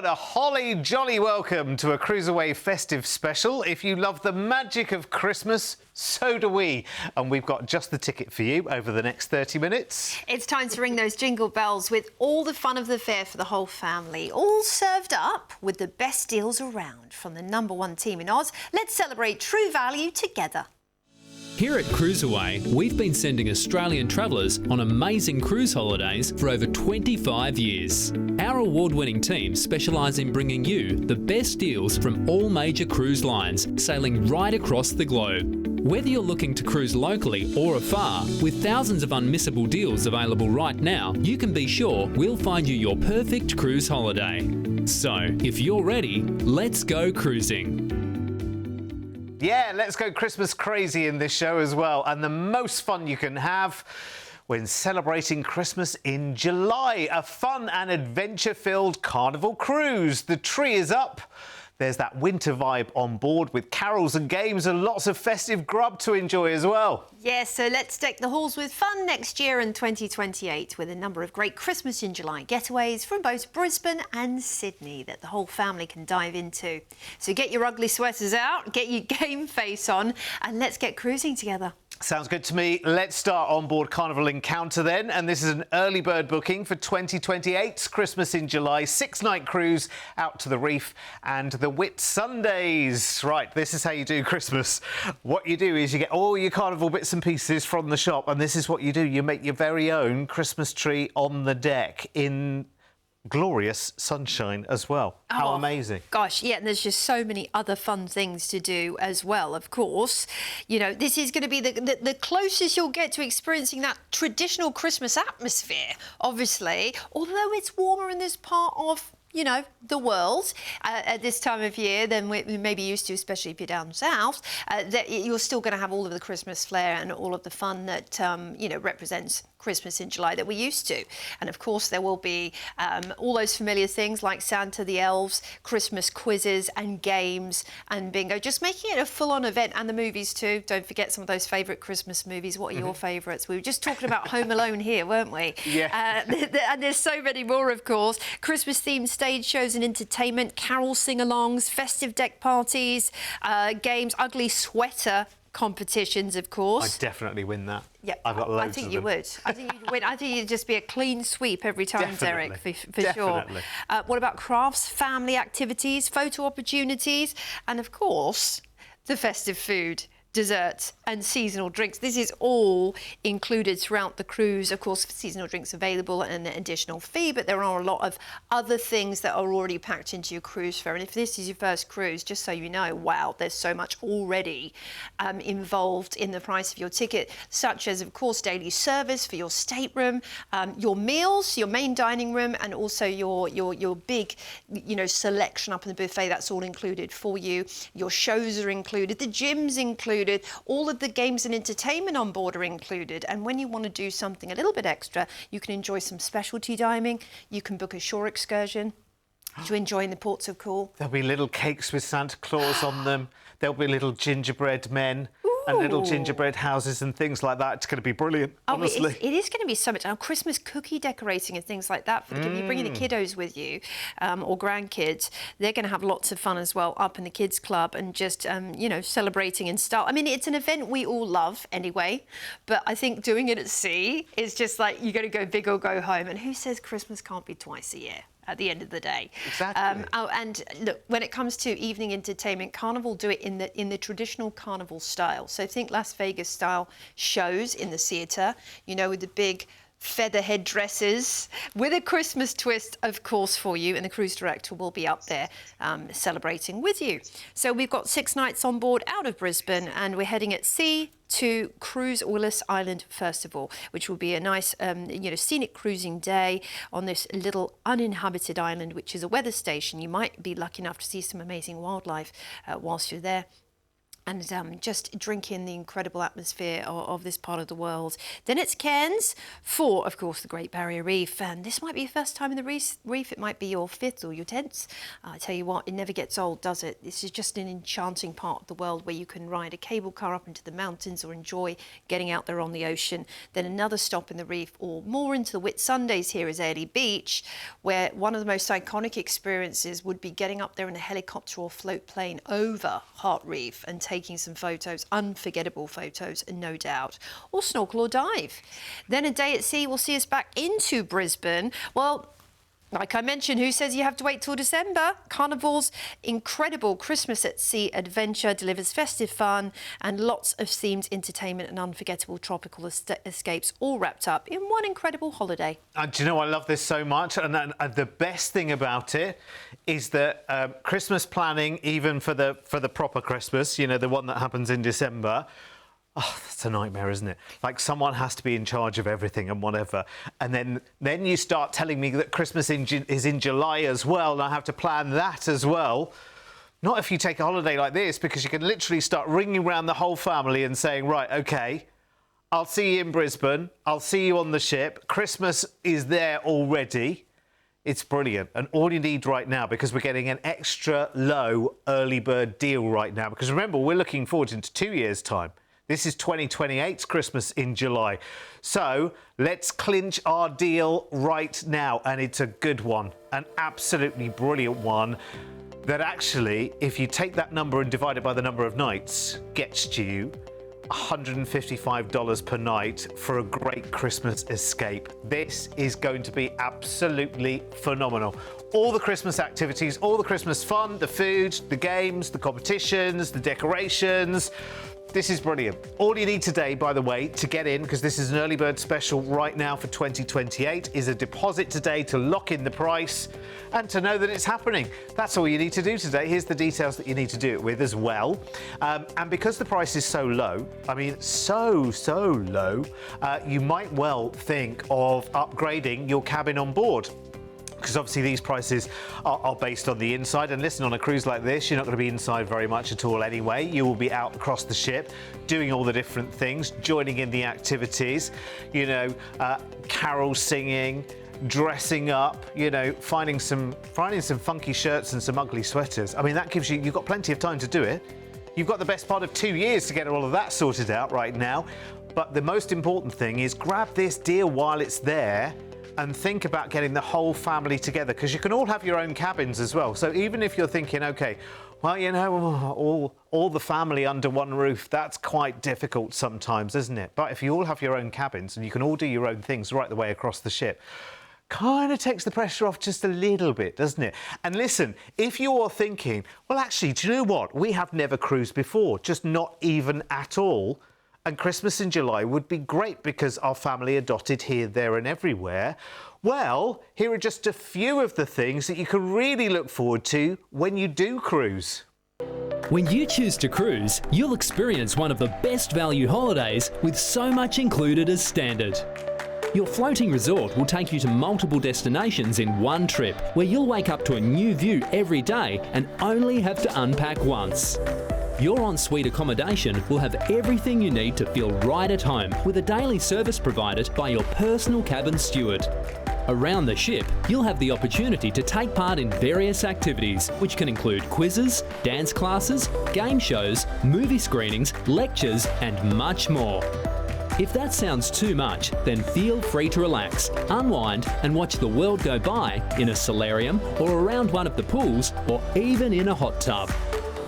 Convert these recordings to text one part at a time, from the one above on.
a holly jolly welcome to a CruiseAway festive special. If you love the magic of Christmas, so do we. And we've got just the ticket for you over the next 30 minutes. It's time to ring those jingle bells with all the fun of the fair for the whole family, all served up with the best deals around from the #1 team in Oz. Let's celebrate true value together. Here at CruiseAway, we've been sending Australian travellers on amazing cruise holidays for over 25 years. Our award-winning team specialise in bringing you the best deals from all major cruise lines, sailing right across the globe. Whether you're looking to cruise locally or afar, with thousands of unmissable deals available right now, you can be sure we'll find you your perfect cruise holiday. So, if you're ready, let's go cruising. Yeah, let's go Christmas crazy in this show as well. And the most fun you can have when celebrating Christmas in July. A fun and adventure-filled carnival cruise. The tree is up. There's that winter vibe on board with carols and games and lots of festive grub to enjoy as well. Yes, so let's deck the halls with fun next year in 2028 with a number of great Christmas in July getaways from both Brisbane and Sydney that the whole family can dive into. So get your ugly sweaters out, get your game face on, and let's get cruising together. Sounds good to me. Let's start on board Carnival Encounter then. And this is an early bird booking for 2028's Christmas in July. 6-night cruise out to the reef and the Whit Sundays. Right, this is how you do Christmas. What you do is you get all your carnival bits and pieces from the shop. And this is what you do. You make your very own Christmas tree on the deck in glorious sunshine as well. How amazing. Gosh, yeah, and there's just so many other fun things to do as well, of course. You know, this is going to be the closest you'll get to experiencing that traditional Christmas atmosphere, obviously, although it's warmer in this part of, you know, the world at this time of year than we may be used to, especially if you're down south, that you're still going to have all of the Christmas flair and all of the fun that, you know, represents Christmas in July that we're used to. And of course there will be all those familiar things like Santa, the elves, Christmas quizzes and games and bingo, just making it a full-on event, and the movies too. Don't forget some of those favourite Christmas movies. What are your favourites? We were just talking about Home Alone here, weren't we? Yeah. And there's so many more, of course. Christmas-themed stage shows and entertainment, carol sing-alongs, festive deck parties, games, ugly sweater competitions, of course. I'd definitely win that. Yeah, I've got loads I think of you them. would. I think you'd win. I think you'd just be a clean sweep every time, Derek, for sure. What about crafts, family activities, photo opportunities, and of course, the festive food, desserts and seasonal drinks. This is all included throughout the cruise. Of course, seasonal drinks available at an additional fee, but there are a lot of other things that are already packed into your cruise fare. And if this is your first cruise, just so you know, wow, there's so much already involved in the price of your ticket, such as, of course, daily service for your stateroom, your meals, your main dining room, and also your big, you know, selection up in the buffet. That's all included for you. Your shows are included, the gym's included, all of the games and entertainment on board are included. And when you want to do something a little bit extra, you can enjoy some specialty dining. You can book a shore excursion to enjoy in the ports of call. There'll be little cakes with Santa Claus on them. There'll be little gingerbread men and little gingerbread houses and things like that. It's going to be brilliant, honestly. It is going to be so much. Christmas cookie decorating and things like that. If you're bringing the kiddos with you or grandkids, they're going to have lots of fun as well up in the kids club and just, you know, celebrating in style. I mean, it's an event we all love anyway, but I think doing it at sea is just like, you got to go big or go home. And who says Christmas can't be twice a year? At the end of the day. Exactly. And look, when it comes to evening entertainment, Carnival do it in the traditional Carnival style. So think Las Vegas style shows in the theatre, you know, with the big feather headdresses, with a Christmas twist, of course, for you, and the cruise director will be up there celebrating with you. So we've got 6 nights on board out of Brisbane, and we're heading at sea to Cruise Willis Island first of all, which will be a nice, you know, scenic cruising day on this little uninhabited island, which is a weather station. You might be lucky enough to see some amazing wildlife whilst you're there. and just drink in the incredible atmosphere of this part of the world. Then it's Cairns for, of course, the Great Barrier Reef. And this might be your first time in the reef. It might be your 5th or your 10th. I tell you what, it never gets old, does it? This is just an enchanting part of the world where you can ride a cable car up into the mountains or enjoy getting out there on the ocean. Then another stop in the reef or more into the Whitsundays here is Airlie Beach, where one of the most iconic experiences would be getting up there in a helicopter or float plane over Heart Reef and taking some photos, unforgettable photos, no doubt, or snorkel or dive. Then a day at sea will see us back into Brisbane. Well, like I mentioned, who says you have to wait till December? Carnival's incredible Christmas at Sea adventure delivers festive fun and lots of themed entertainment and unforgettable tropical escapes all wrapped up in one incredible holiday. Do you know, I love this so much. And the best thing about it is that Christmas planning, even for the proper Christmas, you know, the one that happens in December, oh, that's a nightmare, isn't it? Like, someone has to be in charge of everything and whatever. And then you start telling me that Christmas is in July as well, and I have to plan that as well. Not if you take a holiday like this, because you can literally start ringing around the whole family and saying, right, OK, I'll see you in Brisbane. I'll see you on the ship. Christmas is there already. It's brilliant. And all you need right now, because we're getting an extra low early bird deal right now, because remember, we're looking forward into 2 years' time. This is 2028's Christmas in July. So let's clinch our deal right now. And it's a good one, an absolutely brilliant one that actually, if you take that number and divide it by the number of nights, gets to you $155 per night for a great Christmas escape. This is going to be absolutely phenomenal. All the Christmas activities, all the Christmas fun, the food, the games, the competitions, the decorations. This is brilliant. All you need today, by the way, to get in, because this is an early bird special right now for 2028, is a deposit today to lock in the price and to know that it's happening. That's all you need to do today. Here's the details that you need to do it with as well. And because the price is so low, I mean, so low, you might well think of upgrading your cabin on board. Because obviously these prices are based on the inside. And listen, on a cruise like this, you're not going to be inside very much at all anyway. You will be out across the ship, doing all the different things, joining in the activities, you know, carol singing, dressing up, you know, finding some funky shirts and some ugly sweaters. I mean, that gives you've got plenty of time to do it. You've got the best part of 2 years to get all of that sorted out right now. But the most important thing is grab this deal while it's there and think about getting the whole family together, because you can all have your own cabins as well. So even if you're thinking, OK, well, you know, all the family under one roof, that's quite difficult sometimes, isn't it? But if you all have your own cabins and you can all do your own things right the way across the ship, kind of takes the pressure off just a little bit, doesn't it? And listen, if you're thinking, well, actually, do you know what? We have never cruised before, just not even at all. And Christmas in July would be great because our family are dotted here, there and everywhere. Well, here are just a few of the things that you can really look forward to when you do cruise. When you choose to cruise, you'll experience one of the best value holidays with so much included as standard. Your floating resort will take you to multiple destinations in one trip, where you'll wake up to a new view every day and only have to unpack once. Your ensuite accommodation will have everything you need to feel right at home, with a daily service provided by your personal cabin steward. Around the ship, you'll have the opportunity to take part in various activities, which can include quizzes, dance classes, game shows, movie screenings, lectures, and much more. If that sounds too much, then feel free to relax, unwind, and watch the world go by in a solarium or around one of the pools, or even in a hot tub.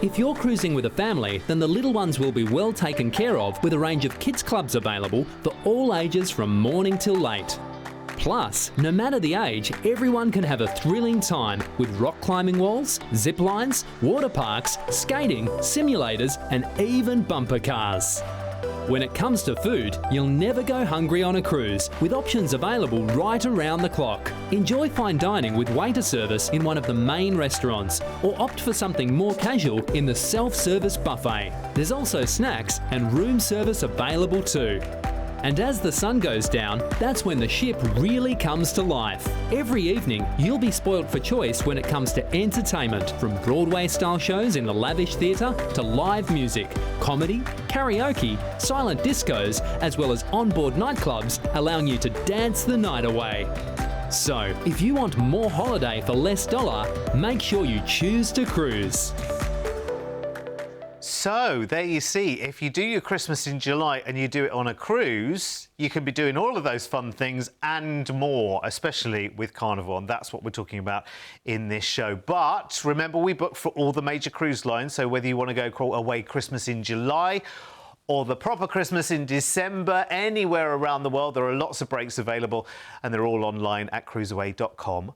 If you're cruising with a family, then the little ones will be well taken care of, with a range of kids clubs available for all ages from morning till late. Plus, no matter the age, everyone can have a thrilling time with rock climbing walls, zip lines, water parks, skating, simulators, and even bumper cars. When it comes to food, you'll never go hungry on a cruise, with options available right around the clock. Enjoy fine dining with waiter service in one of the main restaurants, or opt for something more casual in the self-service buffet. There's also snacks and room service available too. And as the sun goes down, that's when the ship really comes to life. Every evening, you'll be spoilt for choice when it comes to entertainment, from Broadway-style shows in the lavish theatre to live music, comedy, karaoke, silent discos, as well as onboard nightclubs, allowing you to dance the night away. So, if you want more holiday for less dollar, make sure you choose to cruise. So, there you see, if you do your Christmas in July and you do it on a cruise, you can be doing all of those fun things and more, especially with Carnival, and that's what we're talking about in this show. But remember, we book for all the major cruise lines, so whether you want to go away Christmas in July or the proper Christmas in December, anywhere around the world, there are lots of breaks available, and they're all online at cruiseaway.com.au.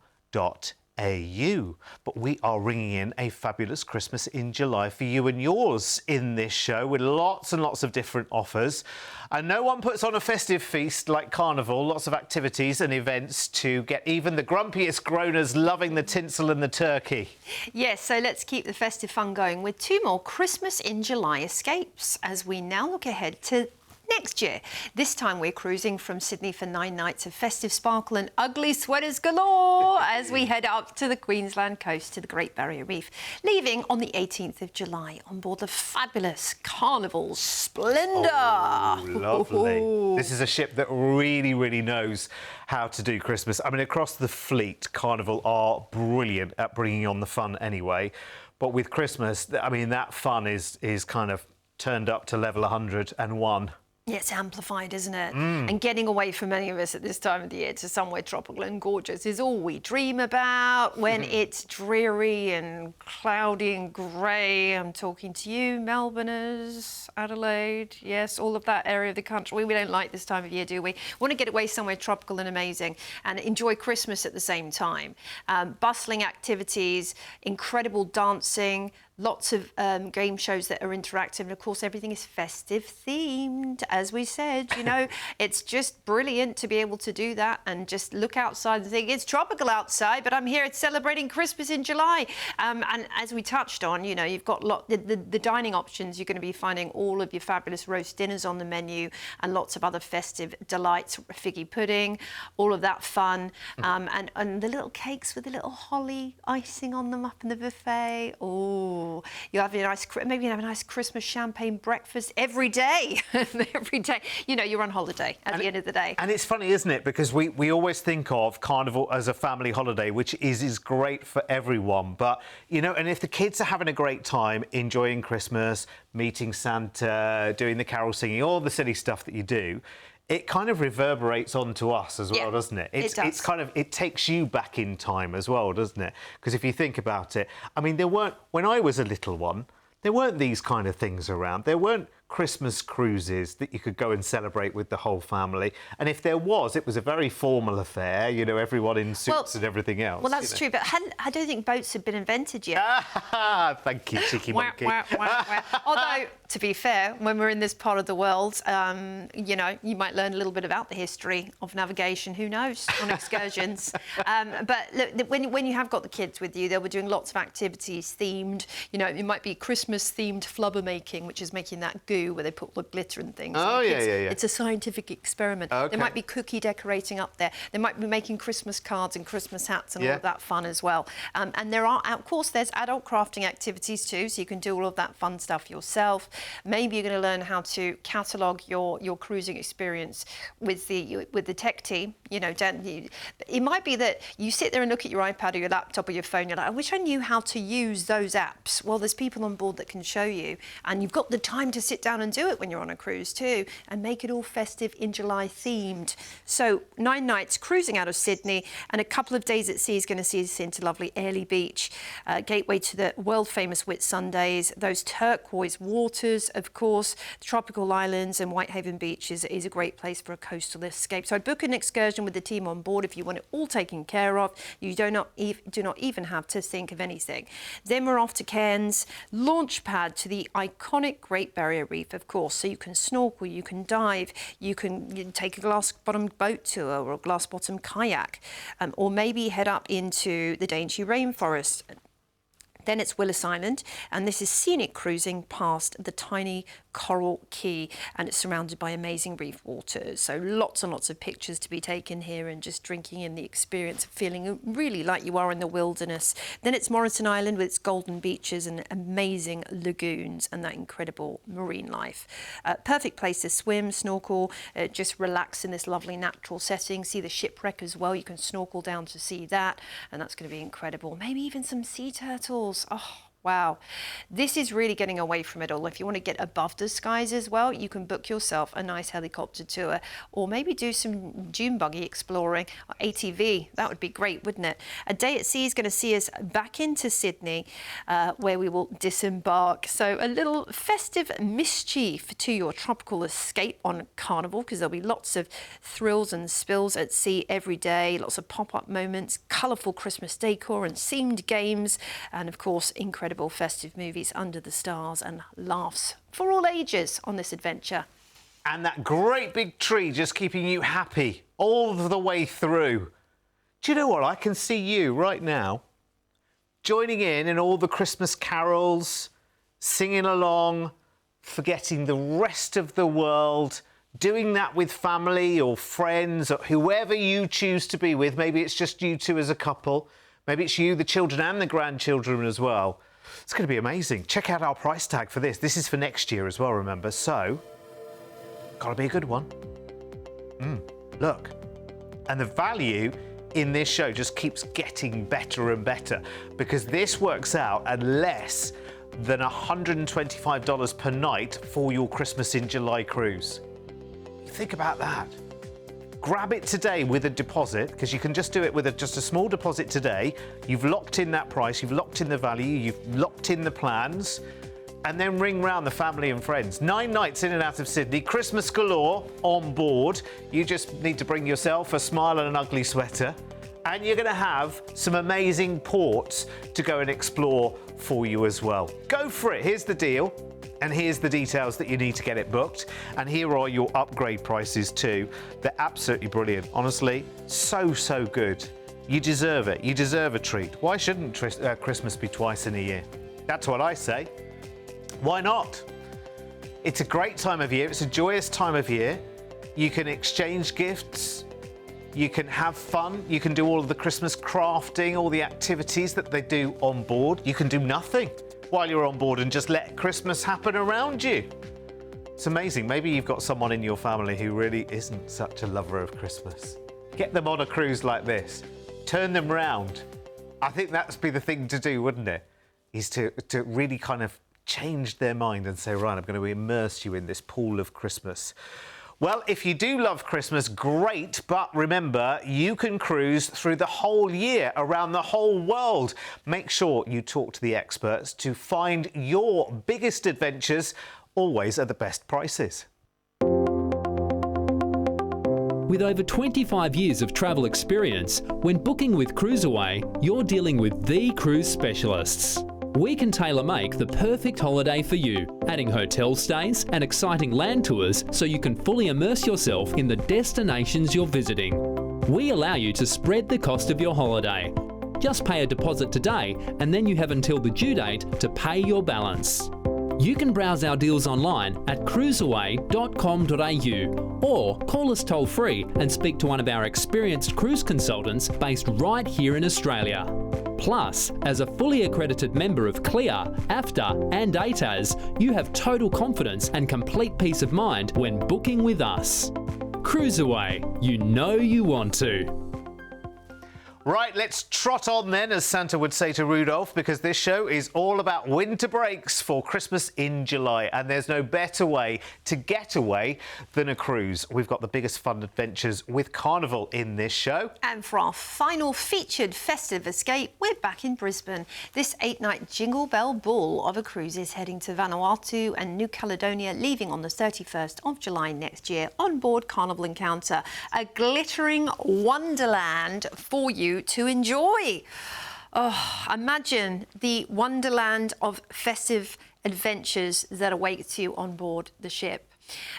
But we are ringing in a fabulous Christmas in July for you and yours in this show, with lots and lots of different offers. And no one puts on a festive feast like Carnival. Lots of activities and events to get even the grumpiest groaners loving the tinsel and the turkey. Yes, so let's keep the festive fun going with 2 more Christmas in July escapes as we now look ahead to next year. This time we're cruising from Sydney for 9 nights of festive sparkle and ugly sweaters galore as we head up to the Queensland coast to the Great Barrier Reef, leaving on the 18th of July on board the fabulous Carnival Splendor. Oh, lovely. This is a ship that really, really knows how to do Christmas. I mean, across the fleet, Carnival are brilliant at bringing on the fun anyway. But with Christmas, I mean, that fun is kind of turned up to level 101. Yeah, it's amplified, isn't it? And getting away for many of us at this time of the year to somewhere tropical and gorgeous is all we dream about when it's dreary and cloudy and grey. I'm talking to you, Melbourners, Adelaide, yes, all of that area of the country. We don't like this time of year, do we? We want to get away somewhere tropical and amazing and enjoy Christmas at the same time. Bustling activities, incredible dancing, lots of game shows that are interactive, and of course everything is festive themed, as we said. You know, it's just brilliant to be able to do that and just look outside and think it's tropical outside, but I'm here celebrating Christmas in July. And as we touched on, you know, you've got the dining options. You're going to be finding all of your fabulous roast dinners on the menu and lots of other festive delights, figgy pudding, all of that fun, and the little cakes with the little holly icing on them up in the buffet. Oh, you have maybe have a nice Christmas champagne breakfast every day. Every day, you know, you're on holiday at the end of the day. And it's funny, isn't it? Because we always think of Carnival as a family holiday, which is great for everyone. But, you know, and if the kids are having a great time, enjoying Christmas, meeting Santa, doing the carol singing, all the silly stuff that you do, it kind of reverberates onto us as well, doesn't it? It does. It's kind of, it takes you back in time as well, doesn't it? Because if you think about it, I mean, when I was a little one, there weren't these kind of things around. There weren't Christmas cruises that you could go and celebrate with the whole family. And if there was, it was a very formal affair, you know, everyone in suits and everything else. Well, that's true, but I don't think boats had been invented yet. Thank you, cheeky monkey. Although, to be fair, when we're in this part of the world, you know, you might learn a little bit about the history of navigation, who knows, on excursions. But look, when you have got the kids with you, they'll be doing lots of activities themed. You know, it might be Christmas-themed flubber making, which is making that goo where they put the glitter and things. Oh, and yeah. It's a scientific experiment. Okay. There might be cookie decorating up there. They might be making Christmas cards and Christmas hats and all of that fun as well. And there are, of course, there's adult crafting activities too, so you can do all of that fun stuff yourself. Maybe you're going to learn how to catalogue your cruising experience with the tech team. You know, it might be that you sit there and look at your iPad or your laptop or your phone. You're like, I wish I knew how to use those apps. Well, there's people on board that can show you, and you've got the time to sit down and do it when you're on a cruise too, and make it all festive in July themed. So 9 nights cruising out of Sydney and a couple of days at sea is going to see us into lovely Airlie Beach, gateway to the world famous Whitsundays, those turquoise waters, of course, the tropical islands, and Whitehaven Beach is a great place for a coastal escape. So I'd book an excursion with the team on board if you want it all taken care of. You do not even have to think of anything. Then we're off to Cairns, launch pad to the iconic Great Barrier Reef, of course, so you can snorkel, you can dive, you can take a glass-bottomed boat tour or a glass-bottom kayak, or maybe head up into the Daintree rainforest. Then it's Willis Island, and this is scenic cruising past the tiny Coral Quay, and it's surrounded by amazing reef waters. So lots and lots of pictures to be taken here and just drinking in the experience of feeling really like you are in the wilderness. Then it's Moreton Island with its golden beaches and amazing lagoons and that incredible marine life. Perfect place to swim, snorkel, just relax in this lovely natural setting. See the shipwreck as well. You can snorkel down to see that, and that's going to be incredible. Maybe even some sea turtles. Oh, wow. This is really getting away from it all. If you want to get above the skies as well, you can book yourself a nice helicopter tour, or maybe do some dune buggy exploring, or ATV. That would be great, wouldn't it? A day at sea is going to see us back into Sydney, where we will disembark. So a little festive mischief to your tropical escape on Carnival, because there'll be lots of thrills and spills at sea every day, lots of pop-up moments, colourful Christmas decor and themed games, and of course, incredible festive movies under the stars and laughs for all ages on this adventure. And that great big tree just keeping you happy all the way through. Do you know what? I can see you right now joining in all the Christmas carols, singing along, forgetting the rest of the world, doing that with family or friends or whoever you choose to be with. Maybe it's just you two as a couple. Maybe it's you, the children and the grandchildren as well. It's going to be amazing. Check out our price tag for this. This is for next year as well, remember. So, got to be a good one. Look. And the value in this show just keeps getting better and better, because this works out at less than $125 per night for your Christmas in July cruise. Think about that. Grab it today with a deposit, because you can just do it with just a small deposit today. You've locked in that price, you've locked in the value, you've locked in the plans, and then ring round the family and friends. 9 nights in and out of Sydney, Christmas galore on board. You just need to bring yourself a smile and an ugly sweater, and you're going to have some amazing ports to go and explore for you as well. Go for it. Here's the deal. And here's the details that you need to get it booked. And here are your upgrade prices too. They're absolutely brilliant. Honestly, so good. You deserve it. You deserve a treat. Why shouldn't Christmas be twice in a year? That's what I say. Why not? It's a great time of year. It's a joyous time of year. You can exchange gifts. You can have fun. You can do all of the Christmas crafting, all the activities that they do on board. You can do nothing while you're on board and just let Christmas happen around you. It's amazing. Maybe you've got someone in your family who really isn't such a lover of Christmas. Get them on a cruise like this. Turn them round. I think that'd be the thing to do, wouldn't it? Is to really kind of change their mind and say, right, I'm going to immerse you in this pool of Christmas. Well, if you do love Christmas, great, but remember, you can cruise through the whole year, around the whole world. Make sure you talk to the experts to find your biggest adventures, always at the best prices. With over 25 years of travel experience, when booking with CruiseAway, you're dealing with the cruise specialists. We can tailor-make the perfect holiday for you, adding hotel stays and exciting land tours so you can fully immerse yourself in the destinations you're visiting. We allow you to spread the cost of your holiday. Just pay a deposit today, and then you have until the due date to pay your balance. You can browse our deals online at cruiseaway.com.au or call us toll-free and speak to one of our experienced cruise consultants based right here in Australia. Plus, as a fully accredited member of CLIA, AFTA and ATAS, you have total confidence and complete peace of mind when booking with us. CruiseAway, you know you want to. Right, let's trot on then, as Santa would say to Rudolph, because this show is all about winter breaks for Christmas in July. And there's no better way to get away than a cruise. We've got the biggest fun adventures with Carnival in this show. And for our final featured festive escape, we're back in Brisbane. This 8-night Jingle Bell Ball of a cruise is heading to Vanuatu and New Caledonia, leaving on the 31st of July next year on board Carnival Encounter. A glittering wonderland for you to enjoy. Oh, imagine the wonderland of festive adventures that awaits you on board the ship.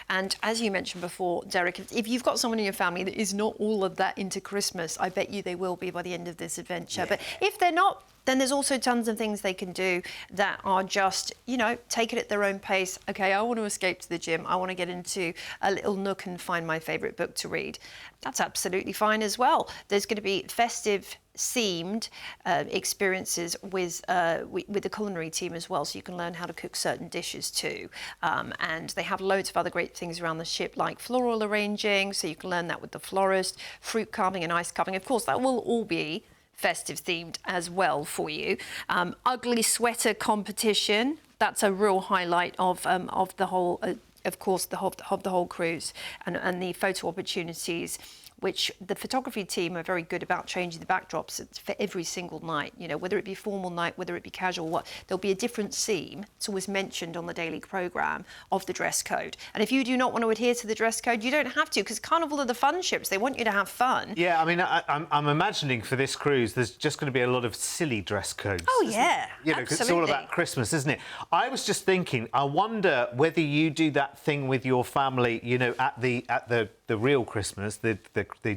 And as you mentioned before, Derek, if you've got someone in your family that is not all of that into Christmas, I bet you they will be by the end of this adventure. Yeah. But if they're not, then there's also tons of things they can do that are just, you know, take it at their own pace. Okay, I want to escape to the gym. I want to get into a little nook and find my favourite book to read. That's absolutely fine as well. There's going to be festive themed experiences with the culinary team as well, so you can learn how to cook certain dishes too. And they have loads of other great things around the ship, like floral arranging, so you can learn that with the florist, fruit carving and ice carving. Of course, that will all be festive themed as well for you. Ugly sweater competition, that's a real highlight of the whole of course the whole cruise, and the photo opportunities, which the photography team are very good about changing the backdrops for every single night. You know, whether it be formal night, whether it be casual, there'll be a different theme. It's always mentioned on the daily programme of the dress code. And if you do not want to adhere to the dress code, you don't have to, because Carnival are the fun ships. They want you to have fun. Yeah, I mean, I'm imagining for this cruise, there's just going to be a lot of silly dress codes. Oh, yeah, you know, because it's all about Christmas, isn't it? I was just thinking, I wonder whether you do that thing with your family, you know, at the real Christmas, the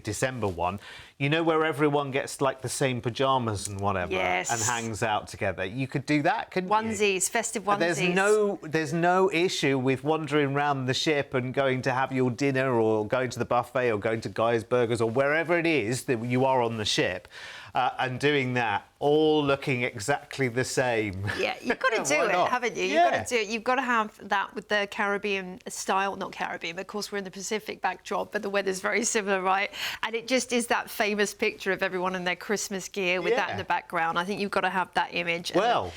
December one, you know, where everyone gets like the same pyjamas and whatever, yes, and hangs out together. You could do that, couldn't onesies, you? festive onesies. There's no issue with wandering around the ship and going to have your dinner, or going to the buffet, or going to Guy's Burgers, or wherever it is that you are on the ship, and doing that, all looking exactly the same. Yeah, you've got to do it, haven't you? You've got to do it. You've got to have that with the Caribbean style, not Caribbean, but of course we're in the Pacific backdrop, but the weather's very similar, right? And it just is that famous picture of everyone in their Christmas gear with that in the background. I think you've got to have that image. Well,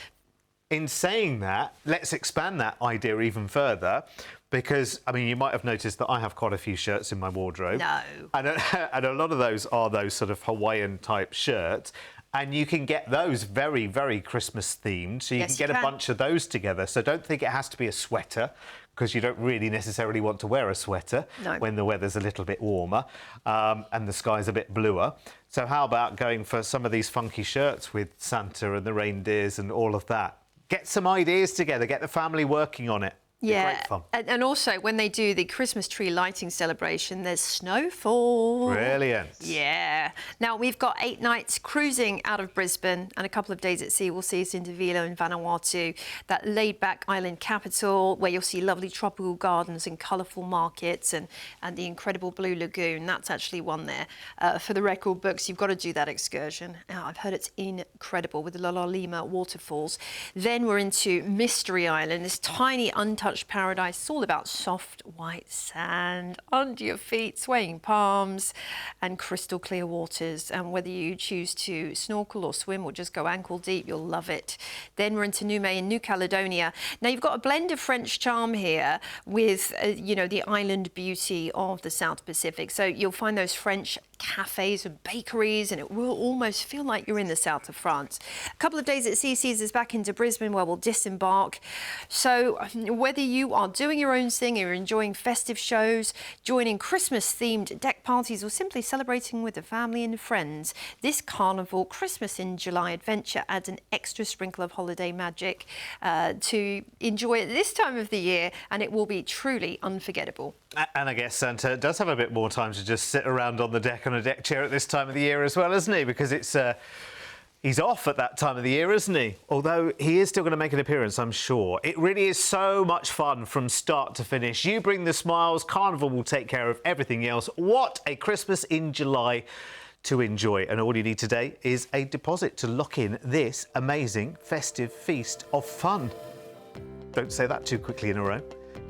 in saying that, let's expand that idea even further, because, I mean, you might have noticed that I have quite a few shirts in my wardrobe. No. And a lot of those are those sort of Hawaiian-type shirts. And you can get those very, very Christmas-themed. So you can get a bunch of those together. So don't think it has to be a sweater, because you don't really necessarily want to wear a sweater when the weather's a little bit warmer and the sky's a bit bluer. So how about going for some of these funky shirts with Santa and the reindeers and all of that? Get some ideas together. Get the family working on it. Yeah, great fun. And also when they do the Christmas tree lighting celebration, there's snowfall. Brilliant. Yeah. Now, we've got 8 nights cruising out of Brisbane, and a couple of days at sea will see us into Vilo and Vanuatu, that laid-back island capital where you'll see lovely tropical gardens and colourful markets, and the incredible Blue Lagoon. That's actually one there. For the record books, you've got to do that excursion. I've heard it's incredible with the La Lima waterfalls. Then we're into Mystery Island, this tiny untouched paradise. It's all about soft white sand under your feet, swaying palms and crystal clear waters. And whether you choose to snorkel or swim or just go ankle deep, you'll love it. Then we're into Nume in New Caledonia. Now, you've got a blend of French charm here with, you know, the island beauty of the South Pacific. So you'll find those French cafes and bakeries, and it will almost feel like you're in the south of France. A couple of days at sea sees us back into Brisbane, where we'll disembark. So whether you are doing your own thing, or you're enjoying festive shows, joining Christmas-themed deck parties, or simply celebrating with the family and friends, this Carnival Christmas in July adventure adds an extra sprinkle of holiday magic to enjoy at this time of the year, and it will be truly unforgettable. And I guess Santa does have a bit more time to just sit around on the deck on a deck chair at this time of the year as well, isn't he? Because it's he's off at that time of the year, isn't he? Although he is still going to make an appearance, I'm sure. It really is so much fun from start to finish. You bring the smiles, Carnival will take care of everything else. What a Christmas in July to enjoy. And all you need today is a deposit to lock in this amazing festive feast of fun. Don't say that too quickly in a row.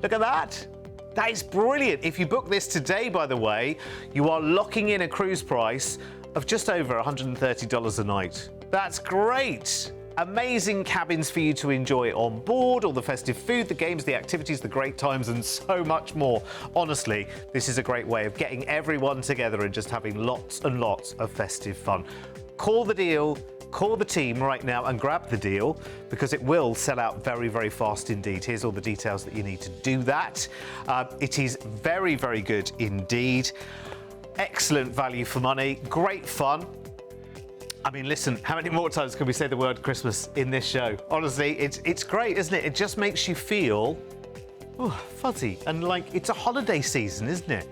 Look at that. That is brilliant. If you book this today, by the way, you are locking in a cruise price of just over $130 a night. That's great. Amazing cabins for you to enjoy on board, all the festive food, the games, the activities, the great times, and so much more. Honestly, this is a great way of getting everyone together and just having lots and lots of festive fun. Call the deal. Call the team right now and grab the deal, because it will sell out very, very fast indeed. Here's all the details that you need to do that. It is very, very good indeed. Excellent value for money, great fun. I mean, listen, how many more times can we say the word Christmas in this show? Honestly, it's great, isn't it? It just makes you feel, fuzzy. And like, it's a holiday season, isn't it?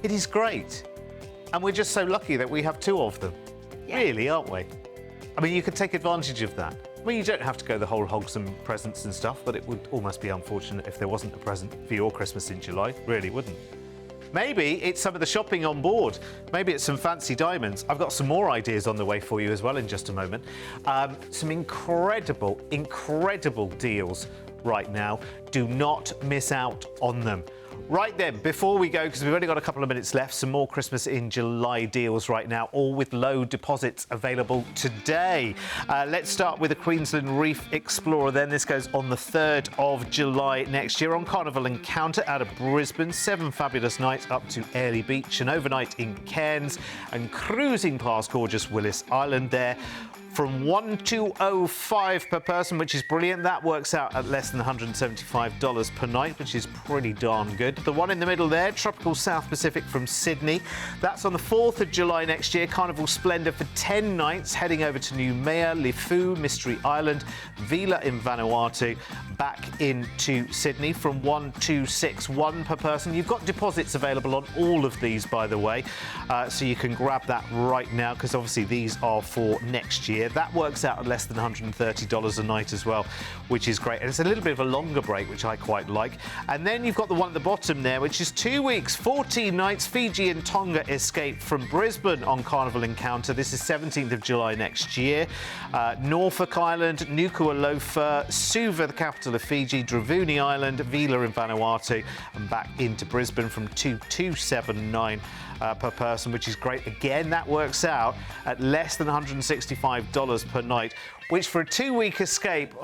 It is great. And we're just so lucky that we have 2 of them. Yeah. Really, aren't we? I mean, you could take advantage of that. I mean, you don't have to go the whole hogs and presents and stuff, but it would almost be unfortunate if there wasn't a present for your Christmas in July. Really wouldn't. Maybe it's some of the shopping on board. Maybe it's some fancy diamonds. I've got some more ideas on the way for you as well in just a moment. Some incredible, incredible deals right now. Do not miss out on them. Right then, before we go, because we've only got a couple of minutes left, some more Christmas in July deals right now, all with low deposits available today. Let's start with the Queensland Reef Explorer then. This goes on the 3rd of July next year on Carnival Encounter out of Brisbane. 7 fabulous nights up to Airlie Beach, an overnight in Cairns and cruising past gorgeous Willis Island there. From $1,205 per person, which is brilliant. That works out at less than $175 per night, which is pretty darn good. The one in the middle there, Tropical South Pacific from Sydney. That's on the 4th of July next year. Carnival Splendor for 10 nights, heading over to Noumea, Lifu, Mystery Island, Vila in Vanuatu, back into Sydney from $1,261 per person. You've got deposits available on all of these, by the way, so you can grab that right now, because obviously these are for next year. That works out at less than $130 a night as well, which is great. And it's a little bit of a longer break, which I quite like. And then you've got the one at the bottom there, which is 2 weeks, 14 nights, Fiji and Tonga escape from Brisbane on Carnival Encounter. This is 17th of July next year. Norfolk Island, Nuku'alofa, Suva, the capital of Fiji, Dravuni Island, Vila in Vanuatu, and back into Brisbane from $2,279 per person, which is great. Again, that works out at less than $165 per night, which for a 2-week escape,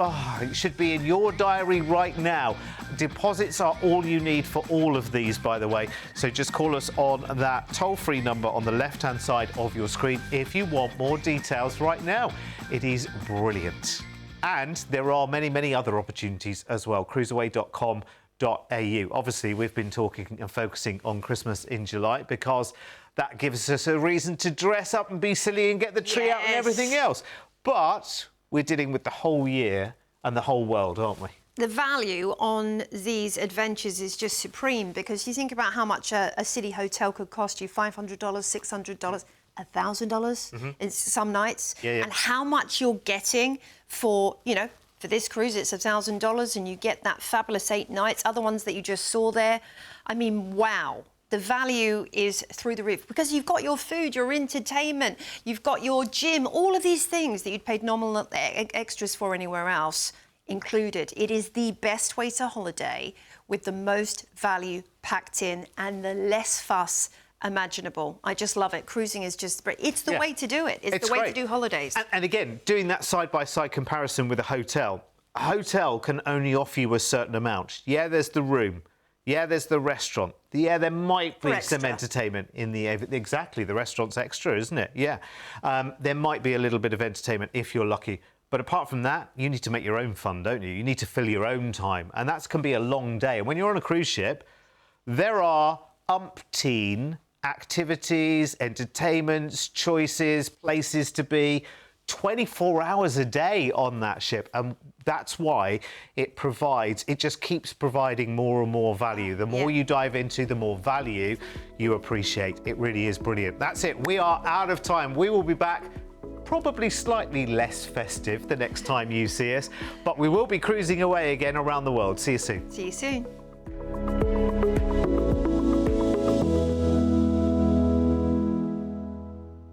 it should be in your diary right now. Deposits are all you need for all of these, by the way. So just call us on that toll-free number on the left-hand side of your screen if you want more details right now. It is brilliant. And there are many, many other opportunities as well. CruiseAway.com. Obviously, we've been talking and focusing on Christmas in July because that gives us a reason to dress up and be silly and get the tree out and everything else. But we're dealing with the whole year and the whole world, aren't we? The value on these adventures is just supreme, because you think about how much a city hotel could cost you: $500, $600, $1,000 in some nights, and how much you're getting for, you know, for this cruise, it's $1,000, and you get that fabulous 8 nights. Other ones that you just saw there, I mean, wow. The value is through the roof, because you've got your food, your entertainment, you've got your gym, all of these things that you'd paid nominal extras for anywhere else included. It is the best way to holiday with the most value packed in and the less fuss imaginable. I just love it. Cruising is just, it's the way to do it. It's the way to do holidays. And again, doing that side-by-side comparison with a hotel can only offer you a certain amount. Yeah, there's the room. Yeah, there's the restaurant. Yeah, there might be some entertainment in the... Exactly, the restaurant's extra, isn't it? Yeah. There might be a little bit of entertainment if you're lucky. But apart from that, you need to make your own fun, don't you? You need to fill your own time. And that can be a long day. And when you're on a cruise ship, there are umpteen activities, entertainments, choices, places to be 24 hours a day on that ship. And that's why it just keeps providing more and more value. The more you dive into, the more value you appreciate. It really is brilliant. That's it. We are out of time. We will be back probably slightly less festive the next time you see us, but we will be cruising away again around the world. See you soon. See you soon.